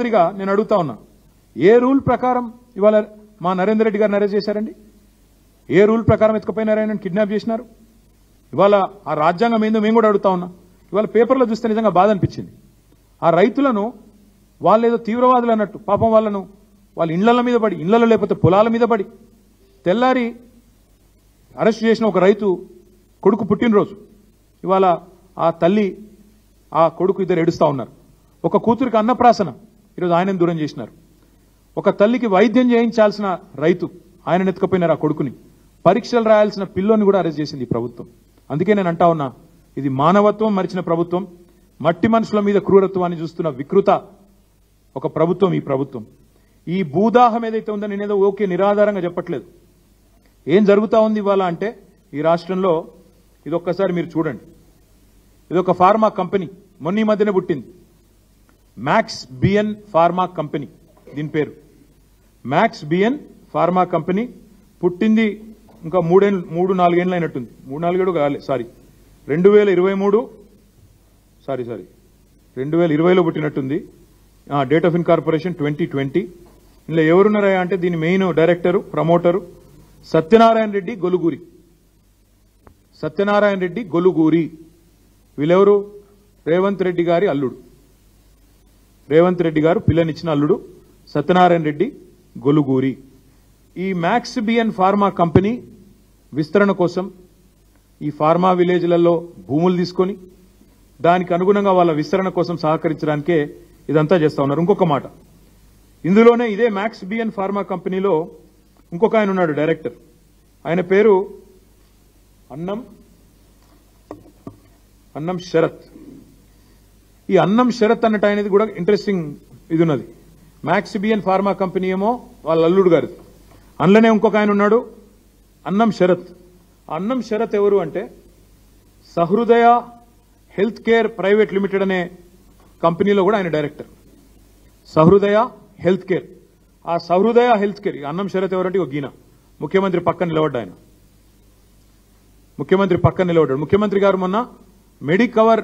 మాదిరిగా నేను అడుగుతా ఉన్నా, ఏ రూల్ ప్రకారం ఇవాళ మా నరేందర్ రెడ్డి గారిని అరెస్ట్ చేశారండి? ఏ రూల్ ప్రకారం ఎత్తుకుపోయినారు, ఆయన కిడ్నాప్ చేసినారు? ఇవాళ ఆ రాజ్యాంగం ఏందో మేము కూడా అడుగుతా ఉన్నా. ఇవాళ పేపర్లో చూస్తే నిజంగా బాధ అనిపించింది. ఆ రైతులను వాళ్ళు ఏదో తీవ్రవాదులు అన్నట్టు పాపం వాళ్ళను వాళ్ళ ఇళ్ల మీద పడి, ఇళ్లలో లేకపోతే పొలాల మీద పడి తెల్లారి అరెస్ట్ చేసిన ఒక రైతు కొడుకు పుట్టినరోజు. ఇవాళ ఆ తల్లి ఆ కొడుకు ఇద్దరు ఏడుస్తూ ఉన్నారు. ఒక కూతురికి అన్నప్రాసన, ఈరోజు ఆయనను దూరం చేసినారు. ఒక తల్లికి వైద్యం చేయించాల్సిన రైతు ఆయన ఎత్తుకపోయినారు. ఆ కొడుకుని పరీక్షలు రాయాల్సిన పిల్లోని కూడా అరెస్ట్ చేసింది ఈ ప్రభుత్వం. అందుకే నేను అంటా ఉన్నా, ఇది మానవత్వం మరిచిన ప్రభుత్వం, మట్టి మనుషుల మీద క్రూరత్వాన్ని చూస్తున్న వికృత ఒక ప్రభుత్వం ఈ ప్రభుత్వం. ఈ భూదాహం ఏదైతే ఉందో నేనేదో ఓకే నిరాధారంగా చెప్పట్లేదు. ఏం జరుగుతూ ఉంది ఇవాళ అంటే ఈ రాష్ట్రంలో ఇదొక్కసారి మీరు చూడండి. ఇదొక ఫార్మా కంపెనీ, మొన్న ఈ మధ్యనే పుట్టింది, మ్యాక్స్ బిఎన్ ఫార్మా కంపెనీ. దీని పేరు మ్యాక్స్ బిఎన్ ఫార్మా కంపెనీ. పుట్టింది ఇంకా 3-4 అయినట్టుంది. 3-4 కాలే, సారీ 2020లో పుట్టినట్టుంది. Date of incorporation 2020. ఇందులో ఎవరున్నారా అంటే దీని main director, promoter Satyanarayana Reddy Goluguri. Satyanarayana Reddy Goluguri వీళ్ళెవరు? రేవంత్ రెడ్డి గారి అల్లుడు. రేవంత్ రెడ్డి గారు పిల్లనిచ్చిన అల్లుడు సత్యనారాయణ రెడ్డి గొలుగూరి. ఈ మ్యాక్స్ బిఎన్ ఫార్మా కంపెనీ విస్తరణ కోసం ఈ ఫార్మా విలేజ్లలో భూములు తీసుకొని దానికి అనుగుణంగా వాళ్ళ విస్తరణ కోసం సహకరించడానికే ఇదంతా చేస్తా ఉన్నారు. ఇంకొక మాట, ఇందులోనే ఇదే మ్యాక్స్ బిఎన్ ఫార్మా కంపెనీలో ఇంకొక ఆయన ఉన్నాడు డైరెక్టర్. ఆయన పేరు అన్నం శరత్. ఈ అన్నం శరత్ అన్నట్టు ఆయనది కూడా ఇంట్రెస్టింగ్ ఇది ఉన్నది. మ్యాక్స్ బిఎన్ ఫార్మా కంపెనీ ఏమో వాళ్ళ అల్లుడు గారిది. అందులోనే ఇంకొక ఆయన ఉన్నాడు అన్నం శరత్. అన్నం శరత్ ఎవరు అంటే సహృదయ హెల్త్ కేర్ ప్రైవేట్ లిమిటెడ్ అనే కంపెనీలో కూడా ఆయన డైరెక్టర్. సహృదయ health care. ఆ సహృదయ హెల్త్ కేర్ అన్నం శరత్ ఎవరంటే ఒక గీన ముఖ్యమంత్రి పక్కన నిలబడ్డా. ఆయన ముఖ్యమంత్రి పక్కన నిలబడ్డాడు. ముఖ్యమంత్రి గారు మొన్న మెడికవర్